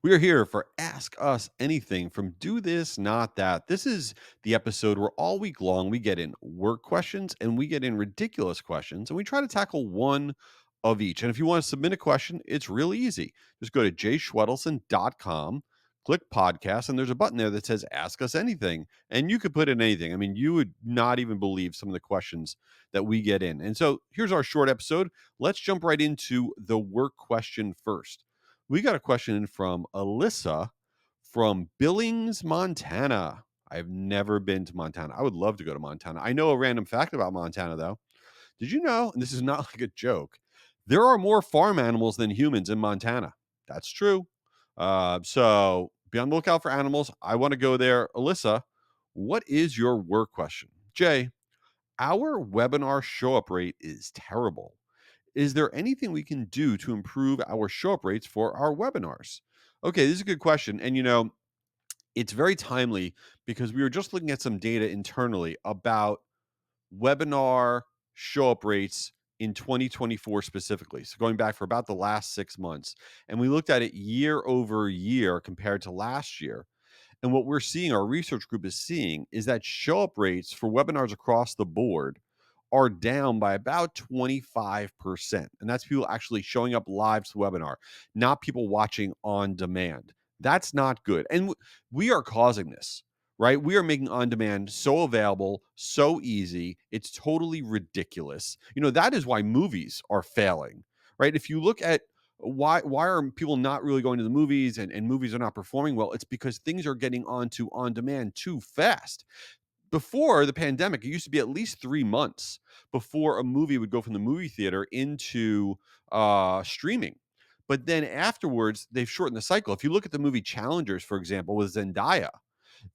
We are here for Ask Us Anything from Do This, Not That. This is the episode where all week long we get in work questions and we get in ridiculous questions and we try to tackle one of each. And if you want to submit a question, it's really easy. Just go to jayschwedelson.com, click podcast, and there's a button there that says Ask Us Anything. And you could put in anything. I mean, you would not even believe some of the questions that we get in. And so here's our short episode. Let's jump right into the work question first. We got a question in from Alyssa from Billings, Montana. I've never been to Montana. I would love to go to Montana. I know a random fact about Montana, though. Did you know, and this is not like a joke, there are more farm animals than humans in Montana? That's true. So be on the lookout for animals. I want to go there. Alyssa, what is your work question? Jay, our webinar show up rate is terrible. Is there anything we can do to improve our show up rates for our webinars? Okay, this is a good question. And it's very timely because we were just looking at some data internally about webinar show up rates in 2024 specifically. So going back for about the last 6 months. And we looked at it year over year compared to last year. And what we're seeing, our research group is seeing, is that show up rates for webinars across the board are down by about 25%. And that's people actually showing up live to the webinar, not people watching on demand. That's not good. And we are causing this, right? We are making on demand so available, so easy. It's totally ridiculous. That is why movies are failing, right? If you look at why are people not really going to the movies and movies are not performing well, it's because things are getting onto on demand too fast. Before the pandemic, it used to be at least 3 months before a movie would go from the movie theater into streaming. But then afterwards, they've shortened the cycle. If you look at the movie Challengers, for example, with Zendaya,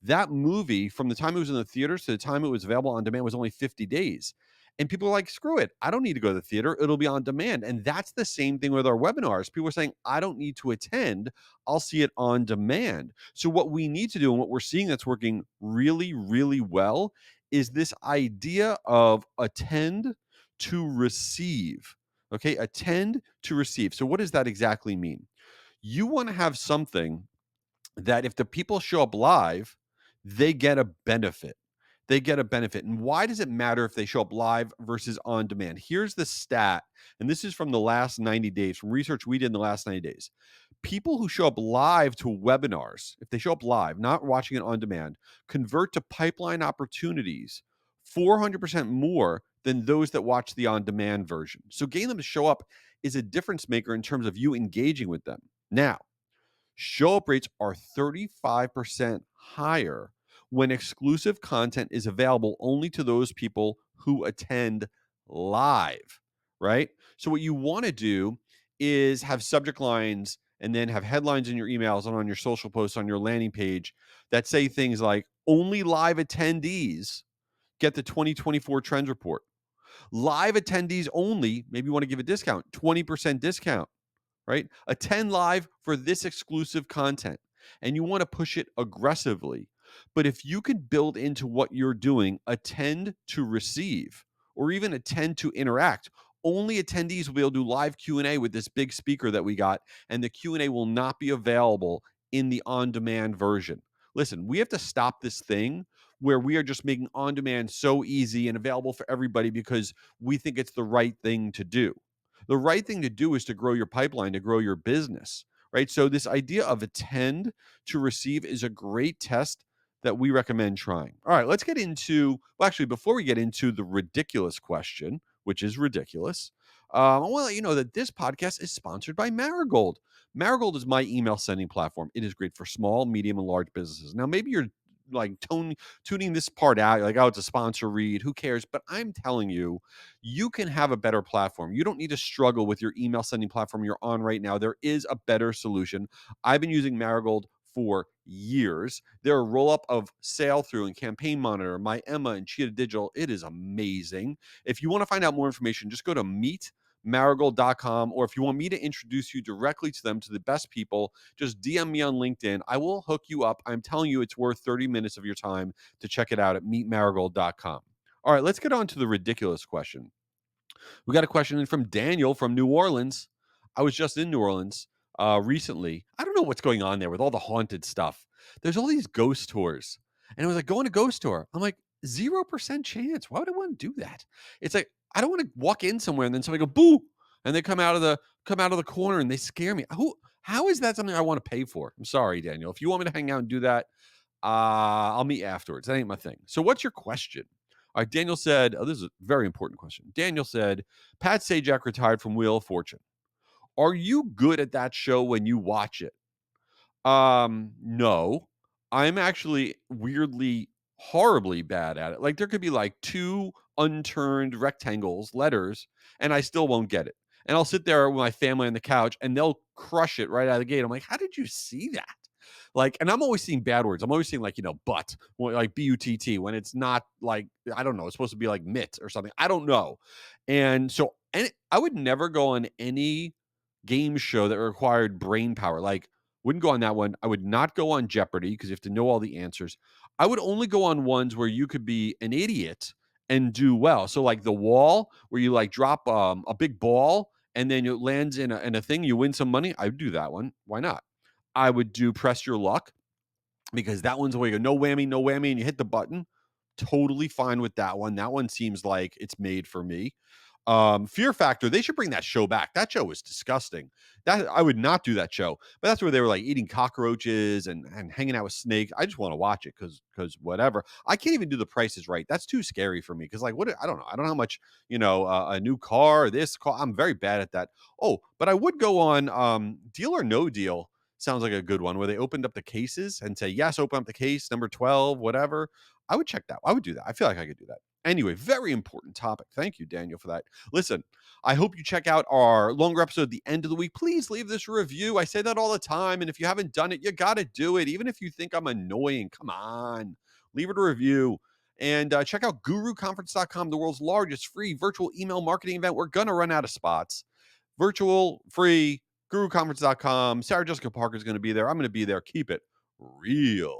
that movie, from the time it was in the theaters to the time it was available on demand, was only 50 days. And people are like, screw it. I don't need to go to the theater. It'll be on demand. And that's the same thing with our webinars. People are saying, I don't need to attend. I'll see it on demand. So, what we need to do, and what we're seeing that's working really, really well, is this idea of attend to receive. Okay. Attend to receive. So, what does that exactly mean? You want to have something that if the people show up live, they get a benefit. They get a benefit. And why does it matter if they show up live versus on demand? Here's the stat, and this is from the last 90 days, from research we did in the last 90 days. People who show up live to webinars, if they show up live, not watching it on demand, convert to pipeline opportunities 400% more than those that watch the on demand version. So getting them to show up is a difference maker in terms of you engaging with them. Now, show up rates are 35% higher when exclusive content is available only to those people who attend live, right? So, what you want to do is have subject lines and then have headlines in your emails and on your social posts on your landing page that say things like only live attendees get the 2024 trends report. Live attendees only, maybe you want to give a discount, 20% discount, right? Attend live for this exclusive content, and you want to push it aggressively. But if you could build into what you're doing, attend to receive, or even attend to interact, only attendees will be able to do live Q&A with this big speaker that we got, and the Q&A will not be available in the on-demand version. Listen, we have to stop this thing where we are just making on-demand so easy and available for everybody because we think it's the right thing to do. The right thing to do is to grow your pipeline, to grow your business, right? So this idea of attend to receive is a great test that we recommend trying. All right, let's get into, well, actually, before we get into the ridiculous question, which is ridiculous, I want to let you know that this podcast is sponsored by Marigold. Marigold is my email sending platform. It is great for small, medium, and large businesses. Now, maybe you're like tuning this part out. You're like, oh, it's a sponsor read. Who cares? But I'm telling you, you can have a better platform. You don't need to struggle with your email sending platform you're on right now. There is a better solution. I've been using Marigold for years. Their roll up of Sail Through and Campaign Monitor, My Emma, and Cheetah Digital, it is amazing. If you want to find out more information, just go to meetmarigold.com, or if you want me to introduce you directly to them, to the best people, just DM me on LinkedIn. I will hook you up. I'm telling you, it's worth 30 minutes of your time to check it out at meetmarigold.com. All right, let's get on to the ridiculous question. We got a question in from Daniel from New Orleans. I was just in New Orleans recently. I don't know what's going on there with all the haunted stuff. There's all these ghost tours, and it was like going to ghost tour. I'm like 0% chance. Why would I want to do that? It's like I don't want to walk in somewhere and then somebody go boo, and they come out of the corner and they scare me. Who? How is that something I want to pay for? I'm sorry, Daniel. If you want me to hang out and do that, I'll meet you afterwards. That ain't my thing. So, what's your question? All right, Daniel said, oh, this is a very important question. Daniel said, Pat Sajak retired from Wheel of Fortune. Are you good at that show when you watch it? No. I'm actually weirdly, horribly bad at it. Like, there could be like two unturned rectangles, letters, and I still won't get it. And I'll sit there with my family on the couch and they'll crush it right out of the gate. I'm like, how did you see that? Like, and I'm always seeing bad words. I'm always seeing like, butt, like butt, when it's not like, I don't know, it's supposed to be like mitt or something. I don't know. And so, and I would never go on any game show that required brain power. Like, wouldn't go on that one. I would not go on Jeopardy because you have to know all the answers. I would only go on ones where you could be an idiot and do well. So like the wall where you like drop a big ball and then it lands in a thing, you win some money. I would do that one. Why not? I would do press your luck because that one's where you go no whammy, and you hit the button. Totally fine with that one. That one seems like it's made for me. Fear Factor, they should bring that show back. That show was disgusting. That I would not do that show, but that's where they were like eating cockroaches and hanging out with snakes. I just want to watch it because whatever. I can't even do the prices right. That's too scary for me because like what I don't know. I don't know how much a new car. This car. I'm very bad at that. Oh, but I would go on Deal or No Deal. Sounds like a good one where they opened up the cases and say yes, open up the case number 12, whatever. I would check that. I would do that. I feel like I could do that. Anyway, very important topic. Thank you, Daniel, for that. Listen, I hope you check out our longer episode at the end of the week. Please leave this review. I say that all the time. And if you haven't done it, you got to do it. Even if you think I'm annoying, come on, leave it a review. And check out guruconference.com, the world's largest free virtual email marketing event. We're going to run out of spots. Virtual, free, guruconference.com. Sarah Jessica Parker is going to be there. I'm going to be there. Keep it real.